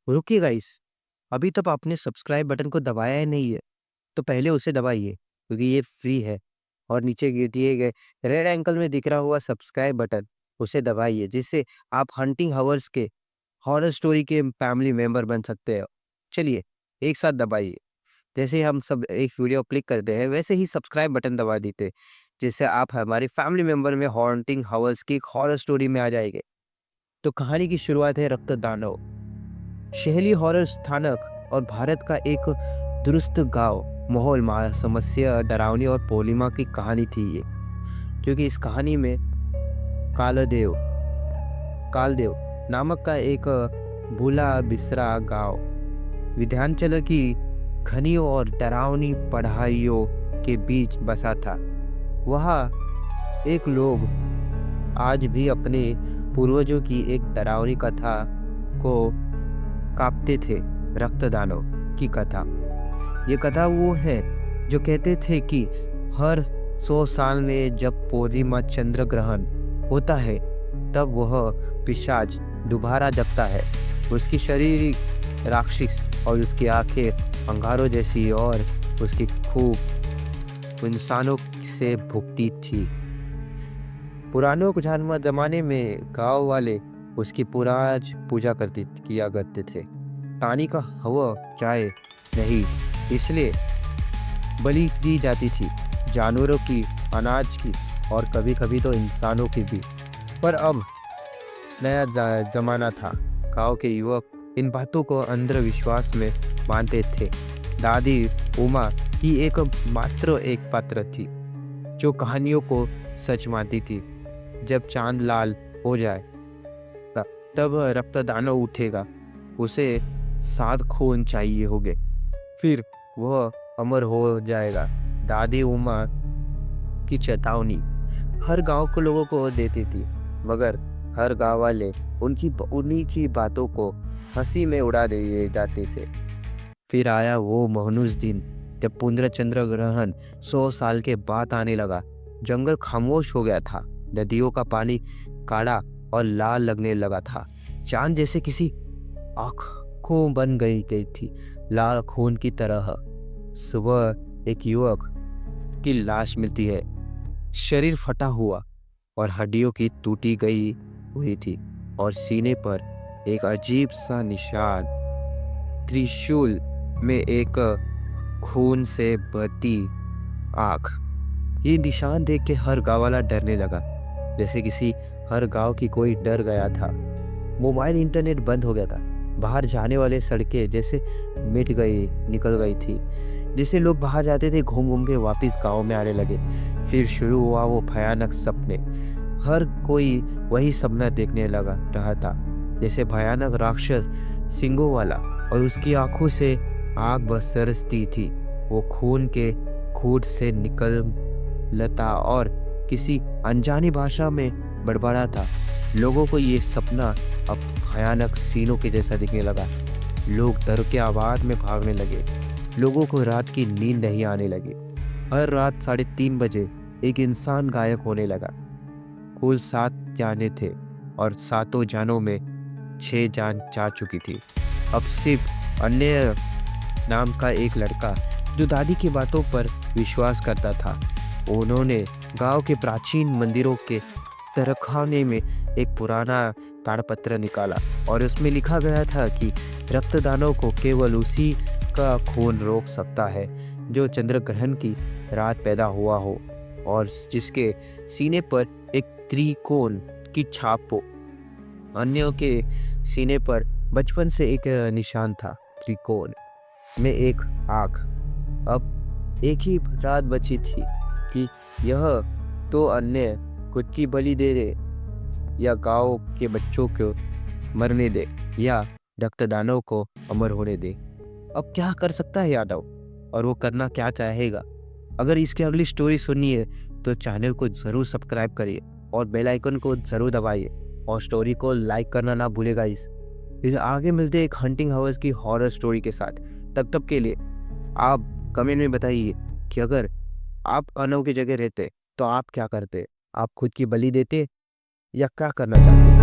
रुकिए गाइस, अभी तक आपने सब्सक्राइब बटन को दबाया ही नहीं है, तो पहले उसे दबाइए क्योंकि ये फ्री है। और नीचे दिए गए रेड एंकल में दिख रहा हुआ सब्सक्राइब बटन, उसे दबाइए जिससे आप हंटिंग हवर्स के हॉरर स्टोरी के फैमिली मेंबर बन सकते हो। चलिए, एक साथ दबाइए। जैसे ही हम सब एक वीडियो क्लिक करते हैं, वैसे ही सब्सक्राइब बटन दबा देते, जिससे आप हमारे फैमिली मेंबर में हॉन्टिंग हवर्स की एक हॉरर स्टोरी में आ जाएंगे। तो कहानी की शुरुआत है रक्त दानव शहरी हॉरर स्थानक और भारत का एक दुरुस्त गांव माहौल समस्या डरावनी और पोलिमा की कहानी थी ये। क्योंकि इस कहानी में कालदेव कालदेव नामक का एक भूला बिसरा गांव विध्यांचल की घनियों और डरावनी पढ़ाइयों के बीच बसा था। वहाँ एक लोग आज भी अपने पूर्वजों की एक डरावनी कथा को कांपते थे। रक्तदानव की कथा। ये कथा वो है जो कहते थे कि हर 100 साल में जब पूर्णिमा चंद्र ग्रहण होता है, तब वह पिशाच दोबारा जगता है। उसकी शरीर राक्षस और उसकी आंखें अंगारों जैसी और उसकी खूब इंसानों से भुगती थी। पुराने जमाने में गांव वाले उसकी पूजा किया करते थे। पानी का हवा चाहे नहीं, इसलिए बलि दी जाती थी, जानवरों की, अनाज की और कभी कभी तो इंसानों की भी। पर अब नया जमाना था। गांव के युवक इन बातों को अंधविश्वास में मानते थे। दादी उमा ही मात्र एक पात्र थी जो कहानियों को सच मानती थी। जब चांद लाल हो जाए तब रक्तदानव उठेगा, उसे 7 खून चाहिए होंगे, फिर वह अमर हो जाएगा। दादी उमा की चेतावनी हर गांव के लोगों को देती थी, मगर हर गांव वाले उन्हीं की बातों को हंसी में उड़ा दिए जाते थे। फिर आया वो महीनुस दिन जब पूर्ण चंद्र ग्रहण 100 साल के बाद आने लगा। जंगल खामोश हो गया था। नदियों का पानी काला और लाल लगने लगा था। चांद जैसे किसी आंखों बन गई थी, लाल खून की तरह। सुबह एक युवक की लाश मिलती है, शरीर फटा हुआ और हड्डियों की टूटी गई हुई थी, और सीने पर एक अजीब सा निशान, त्रिशूल में एक खून से बहती आंख। ये निशान देख के हर गांव वाला डरने लगा, जैसे किसी हर गांव की कोई डर गया था। मोबाइल इंटरनेट बंद हो गया था। बाहर जाने वाले सड़कें जैसे निकल गई थी। जिससे लोग बाहर जाते थे, घूम घूम के वापस गांव में आने लगे। फिर शुरू हुआ वो भयानक सपने। हर कोई वही सपना देखने लगा रहा था, जैसे भयानक राक्षस सिंगों वाला, और उसकी आंखों से आग बरसती थी। वो खून के घूंट से निकलता और किसी अनजानी भाषा में बड़बड़ा था। लोगों को ये सपना अब भयानक सीनों के जैसा दिखने लगा। लोग डर के आवाज में भागने लगे। लोगों को रात की नींद नहीं आने लगी। हर रात 3:30 बजे एक इंसान गायब होने लगा। कुल 7 जाने थे और 7 जानों में 6 जान जा चुकी थी। अब सिर्फ अन्य नाम का एक लड़का जो दादी की बातों पर विश्वास करता था। उन्होंने गांव के प्राचीन मंदिरों के तरखाने में एक पुराना ताड़पत्र निकाला, और उसमें लिखा गया था कि रक्तदानों को केवल उसी का खून रोक सकता है जो चंद्र ग्रहण की रात पैदा हुआ हो और जिसके सीने पर एक त्रिकोण की छाप हो। अन्यों के सीने पर बचपन से एक निशान था, त्रिकोण में एक आँख। अब एक ही रात बची थी कि यह तो अन्य खुद की बलि दे दे, या गांव के बच्चों को मरने दे, या रक्तदानों को अमर होने दे। अब क्या कर सकता है यादव, और वो करना क्या चाहेगा? अगर इसकी अगली स्टोरी सुननी है तो चैनल को जरूर सब्सक्राइब करिए और बेल आइकन को जरूर दबाइए, और स्टोरी को लाइक करना ना भूलेगा। इस आगे मिलते एक हंटिंग हाउस की हॉरर स्टोरी के साथ। तब तक के लिए आप कमेंट में बताइए कि अगर आप अनव की जगह रहते तो आप क्या करते? आप खुद की बलि देते या क्या करना चाहते?